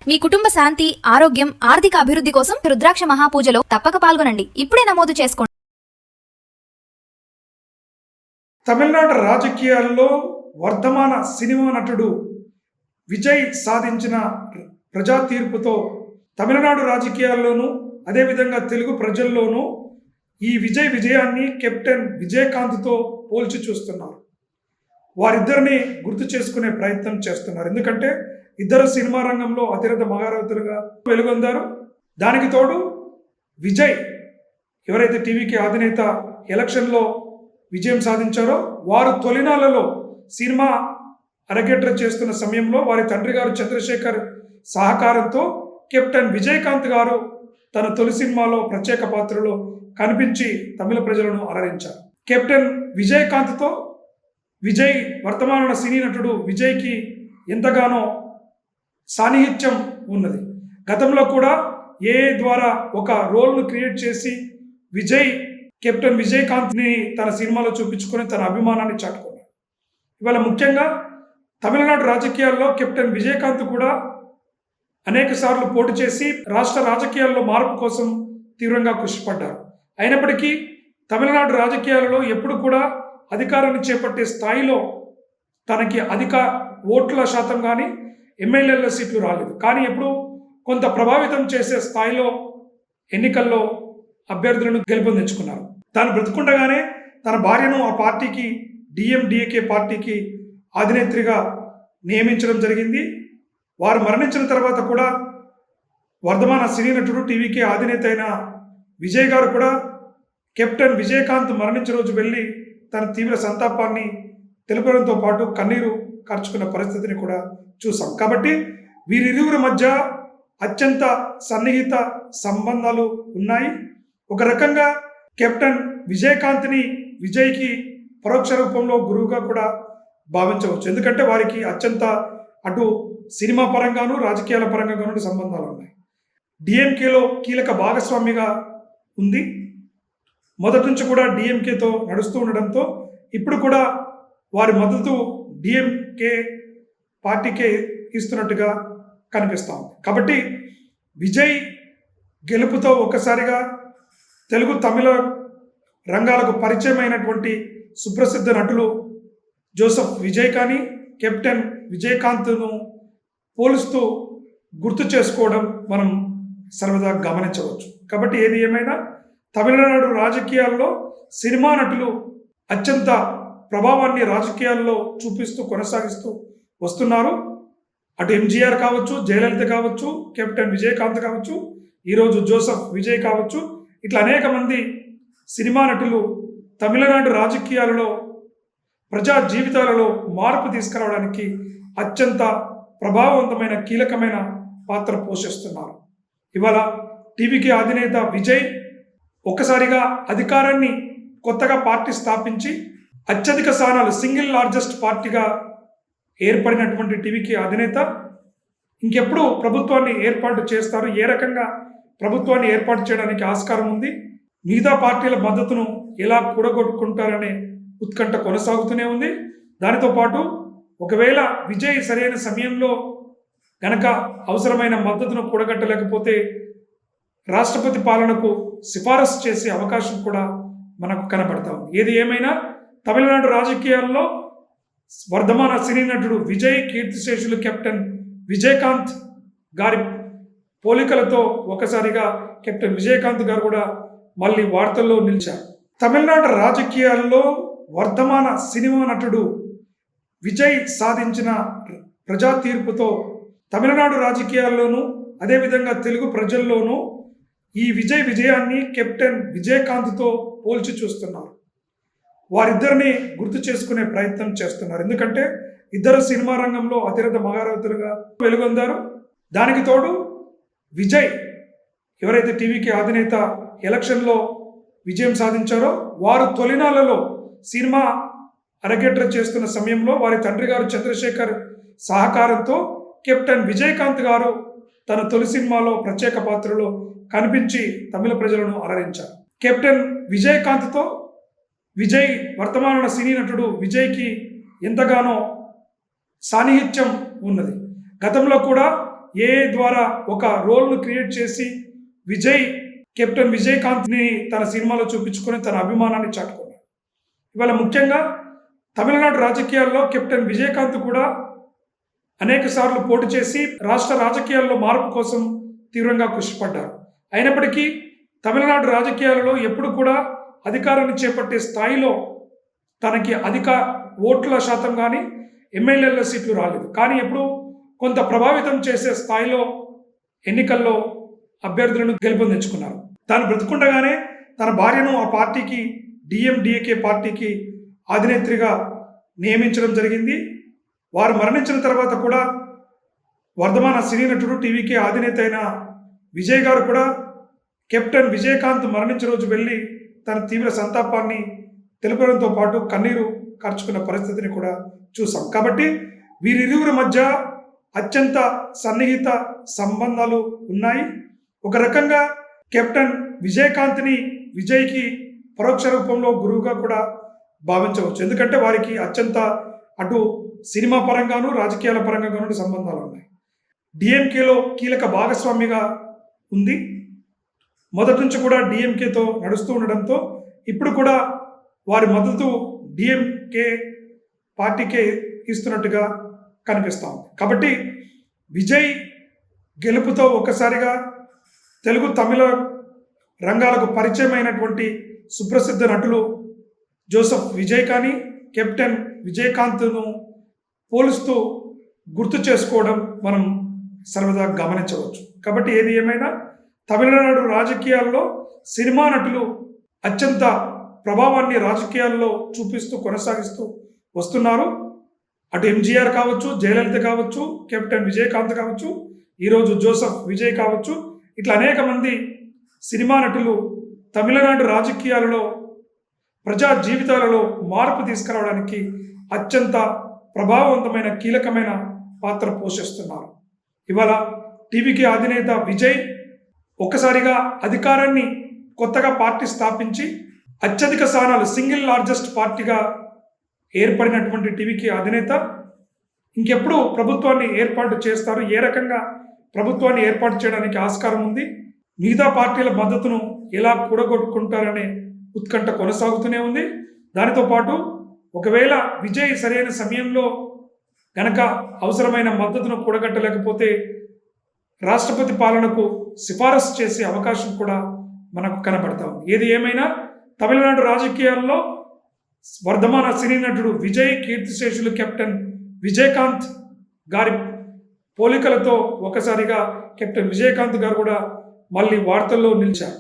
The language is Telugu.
మీ కుటుంబ శాంతి, ఆరోగ్యం, ఆర్థిక అభివృద్ధి కోసం రుద్రాక్ష మహాపూజలో తప్పక పాల్గొనండి. ఇప్పుడే నమోదు చేసుకోండి. తమిళనాడు రాజకీయాల్లో వర్ధమాన సినిమా నటుడు విజయ్ సాధించిన ప్రజా తీర్పుతో తమిళనాడు రాజకీయాల్లోనూ అదేవిధంగా తెలుగు ప్రజల్లోనూ ఈ విజయాన్ని కెప్టెన్ విజయకాంత్తో పోల్చి చూస్తున్నారు. వారిద్దరిని గుర్తు చేసుకునే ప్రయత్నం చేస్తున్నారు. ఎందుకంటే ఇద్దరు సినిమా రంగంలో అతిరథ మహారథులుగా వెలుగొందారు. దానికి తోడు విజయ్ ఎవరైతే టీవీకి అధినేత ఎలక్షన్లో విజయం సాధించారో వారు తొలినాళ్లలో సినిమా అరగేట్ర చేస్తున్న సమయంలో వారి తండ్రి గారు చంద్రశేఖర్ సహకారంతో కెప్టెన్ విజయకాంత్ గారు తన తొలి సినిమాలో ప్రత్యేక పాత్రలో కనిపించి తమిళ ప్రజలను అలరించారు. కెప్టెన్ విజయకాంత్తో విజయ్ వర్తమాన సినీ నటుడు విజయ్కి ఎంతగానో సాన్నిహిత్యం ఉన్నది. గతంలో కూడా ద్వారా ఒక రోల్ను క్రియేట్ చేసి విజయ్ కెప్టెన్ విజయకాంత్ని తన సినిమాలో చూపించుకొని తన అభిమానాన్ని చాటుకున్నాడు. ఇవాళ ముఖ్యంగా తమిళనాడు రాజకీయాల్లో కెప్టెన్ విజయకాంత్ కూడా అనేక సార్లు పోటీ చేసి రాష్ట్ర రాజకీయాల్లో మార్పు కోసం తీవ్రంగా కృషి పడ్డారు. అయినప్పటికీ తమిళనాడు రాజకీయాలలో ఎప్పుడు కూడా అధికారాన్ని చేపట్టే స్థాయిలో తనకి అధిక ఓట్ల శాతం కానీ ఎమ్మెల్యేల సీట్లు రాలేదు. కానీ ఎప్పుడు కొంత ప్రభావితం చేసే స్థాయిలో ఎన్నికల్లో అభ్యర్థులను గెలుపొందించుకున్నారు. తాను బ్రతుకుండగానే తన భార్యను ఆ పార్టీకి డిఎండిఏకే పార్టీకి అధినేత్రిగా నియమించడం జరిగింది. వారు మరణించిన తర్వాత కూడా వర్ధమాన సినీ నటుడు టీవీకే అధినేత అయిన విజయ్ గారు కూడా కెప్టెన్ విజయకాంత్ మరణించిన రోజు వెళ్ళి తన తీవ్ర సంతాపాన్ని తెలుపడంతో పాటు కన్నీరు కార్చుకున్న పరిస్థితిని కూడా చూసాం. కాబట్టి వీరిరువురి మధ్య అత్యంత సన్నిహిత సంబంధాలు ఉన్నాయి. ఒక రకంగా కెప్టెన్ విజయకాంత్ని విజయ్కి పరోక్ష రూపంలో గురువుగా కూడా భావించవచ్చు. ఎందుకంటే వారికి అత్యంత అటు సినిమా పరంగాను రాజకీయాల పరంగాను సంబంధాలు ఉన్నాయి. డిఎంకేలో కీలక భాగస్వామిగా ఉంది. మొదటి నుంచి కూడా డిఎంకేతో నడుస్తూ ఉండడంతో ఇప్పుడు కూడా వారి మద్దతు డిఎంకే పార్టీకే ఇస్తున్నట్టుగా కనిపిస్తాం. కాబట్టి విజయ్ గెలుపుతో ఒక్కసారిగా తెలుగు తమిళ రంగాలకు పరిచయమైనటువంటి సుప్రసిద్ధ నటులు జోసెఫ్ విజయ్ కానీ కెప్టెన్ విజయకాంత్ను పోలుస్తూ గుర్తు చేసుకోవడం మనం సర్వదా గమనించవచ్చు. కాబట్టి ఏది ఏమైనా తమిళనాడు రాజకీయాల్లో సినిమా నటులు అత్యంత ప్రభావాన్ని రాజకీయాల్లో చూపిస్తూ కొనసాగిస్తూ వస్తున్నారు. అటు ఎంజీఆర్ కావచ్చు, జయలలిత కావచ్చు, కెప్టెన్ విజయకాంత్ కావచ్చు, ఈరోజు జోసెఫ్ విజయ్ కావచ్చు, ఇట్లా అనేక మంది సినిమా నటులు తమిళనాడు రాజకీయాలలో ప్రజా జీవితాలలో మార్పు తీసుకురావడానికి అత్యంత ప్రభావవంతమైన కీలకమైన పాత్ర పోషిస్తున్నారు. ఇవాళ టీవీకి అధినేత విజయ్ ఒక్కసారిగా అధికారాన్ని కొత్తగా పార్టీ స్థాపించి అత్యధిక స్థానాలు సింగిల్ లార్జెస్ట్ పార్టీగా ఏర్పడినటువంటి టీవీకి అధినేత ఇంకెప్పుడు ప్రభుత్వాన్ని ఏర్పాటు చేస్తారు, ఏ రకంగా ప్రభుత్వాన్ని ఏర్పాటు చేయడానికి ఆస్కారం ఉంది, మిగతా పార్టీల మద్దతును ఎలా కూడగొట్టుకుంటారనే ఉత్కంఠ కొనసాగుతూనే ఉంది. దానితో పాటు ఒకవేళ విజయ్ సరైన సమయంలో గనక అవసరమైన మద్దతును కూడగట్టలేకపోతే రాష్ట్రపతి పాలనకు సిఫారసు చేసే అవకాశం కూడా మనకు కనబడతాం. ఏది ఏమైనా తమిళనాడు రాజకీయాల్లో వర్ధమాన సినీ నటుడు విజయ్ కీర్తిశేషులు కెప్టెన్ విజయకాంత్ గారి పోలికలతో ఒకసారిగా కెప్టెన్ విజయకాంత్ గారు కూడా మళ్ళీ వార్తల్లో నిలిచారు. తమిళనాడు రాజకీయాల్లో వర్ధమాన సినిమా నటుడు విజయ్ సాధించిన ప్రజా తీర్పుతో తమిళనాడు రాజకీయాల్లోనూ అదేవిధంగా తెలుగు ప్రజల్లోనూ ఈ విజయాన్ని కెప్టెన్ విజయకాంత్తో పోల్చి చూస్తున్నారు. వారిద్దరిని గుర్తు చేసుకునే ప్రయత్నం చేస్తున్నారు. ఎందుకంటే ఇద్దరు సినిమా రంగంలో అతిరథ మహారథులుగా వెలుగొందారు. దానికి తోడు విజయ్ ఎవరైతే టీవీకి అధినేత ఎలక్షన్లో విజయం సాధించారో వారు తొలినాళ్లలో సినిమా అరగేట్ర చేస్తున్న సమయంలో వారి తండ్రి గారు చంద్రశేఖర్ సహకారంతో కెప్టెన్ విజయకాంత్ గారు తన తొలి సినిమాలో ప్రత్యేక పాత్రలో కనిపించి తమిళ ప్రజలను అలరించారు. కెప్టెన్ విజయకాంత్తో విజయ్ వర్తమాన సినీ నటుడు విజయ్కి ఎంతగానో సాన్నిహిత్యం ఉన్నది. గతంలో కూడా ఏఐ ద్వారా ఒక రోల్ను క్రియేట్ చేసి కెప్టెన్ విజయకాంత్ని తన సినిమాలో చూపించుకొని తన అభిమానాన్ని చాటుకున్నాడు. ఇవాళ ముఖ్యంగా తమిళనాడు రాజకీయాల్లో కెప్టెన్ విజయకాంత్ కూడా అనేక సార్లు పోటీ చేసి రాష్ట్ర రాజకీయాల్లో మార్పు కోసం తీవ్రంగా కృషి పడ్డారు. అయినప్పటికీ తమిళనాడు రాజకీయాలలో ఎప్పుడు కూడా అధికారాన్ని చేపట్టే స్థాయిలో తనకి అధిక ఓట్ల శాతం కానీ ఎమ్మెల్యేల సీట్లు రాలేదు. కానీ ఎప్పుడు కొంత ప్రభావితం చేసే స్థాయిలో ఎన్నికల్లో అభ్యర్థులను గెలుపొందించుకున్నారు. తాను బ్రతుకుండగానే తన భార్యను ఆ పార్టీకి డిఎండిఏకే పార్టీకి అధినేత్రిగా నియమించడం జరిగింది. వారు మరణించిన తర్వాత కూడా వర్ధమాన సినీ నటుడు టీవీకే అధినేత అయిన విజయ్ గారు కూడా కెప్టెన్ విజయకాంత్ మరణించిన రోజు వెళ్ళి తన తీవ్ర సంతాపాన్ని తెలుపడంతో పాటు కన్నీరు కార్చుకున్న పరిస్థితిని కూడా చూసాం. కాబట్టి వీరిరువురి మధ్య అత్యంత సన్నిహిత సంబంధాలు ఉన్నాయి. ఒక రకంగా కెప్టెన్ విజయకాంత్ని విజయ్కి పరోక్ష రూపంలో గురువుగా కూడా భావించవచ్చు. ఎందుకంటే వారికి అత్యంత అటు సినిమా పరంగాను రాజకీయాల పరంగాను సంబంధాలు ఉన్నాయి. డిఎంకేలో కీలక భాగస్వామిగా ఉంది. మొదటి నుంచి కూడా డిఎంకేతో నడుస్తూ ఉండడంతో ఇప్పుడు కూడా వారి మద్దతు డిఎంకే పార్టీకే ఇస్తున్నట్టుగా కనిపిస్తూ ఉంది. కాబట్టి విజయ్ గెలుపుతో ఒక్కసారిగా తెలుగు తమిళ రంగాలకు పరిచయమైనటువంటి సుప్రసిద్ధ నటులు జోసెఫ్ విజయ్ కానీ కెప్టెన్ విజయకాంత్ను పోలుస్తూ గుర్తు చేసుకోవడం మనం సర్వదా గమనించవచ్చు. కాబట్టి ఏది ఏమైనా తమిళనాడు రాజకీయాల్లో సినిమా నటులు అత్యంత ప్రభావాన్ని రాజకీయాల్లో చూపిస్తూ కొనసాగిస్తూ వస్తున్నారు. అటు ఎంజీఆర్ కావచ్చు, జయలలిత కావచ్చు, కెప్టెన్ విజయకాంత్ కావచ్చు, ఈరోజు జోసెఫ్ విజయ్ కావచ్చు, ఇట్లా అనేక మంది సినిమా నటులు తమిళనాడు రాజకీయాలలో ప్రజా జీవితాలలో మార్పు తీసుకురావడానికి అత్యంత ప్రభావవంతమైన కీలకమైన పాత్ర పోషిస్తున్నారు. ఇవాళ టీవీకి అధినేత విజయ్ ఒక్కసారిగా అధికారాన్ని కొత్తగా పార్టీ స్థాపించి అత్యధిక స్థానాలు సింగిల్ లార్జెస్ట్ పార్టీగా ఏర్పడినటువంటి టీవీకి అధినేత ఇంకెప్పుడు ప్రభుత్వాన్ని ఏర్పాటు చేస్తారు, ఏ రకంగా ప్రభుత్వాన్ని ఏర్పాటు చేయడానికి ఆస్కారం ఉంది, మిగతా పార్టీల మద్దతును ఎలా కూడగొట్టుకుంటారనే ఉత్కంఠ కొనసాగుతూనే ఉంది. దానితో పాటు ఒకవేళ విజయ్ సరైన సమయంలో గనక అవసరమైన మద్దతును కూడగట్టలేకపోతే రాష్ట్రపతి పాలనకు సిఫారసు చేసే అవకాశం కూడా మనకు కనబడతా ఉంది. ఏది ఏమైనా తమిళనాడు రాజకీయాల్లో వర్ధమాన సినీ నటుడు విజయ్ కీర్తిశేషులు కెప్టెన్ విజయకాంత్ గారి పోలికలతో ఒకసారిగా కెప్టెన్ విజయకాంత్ గారు కూడా మళ్ళీ వార్తల్లో నిలిచారు.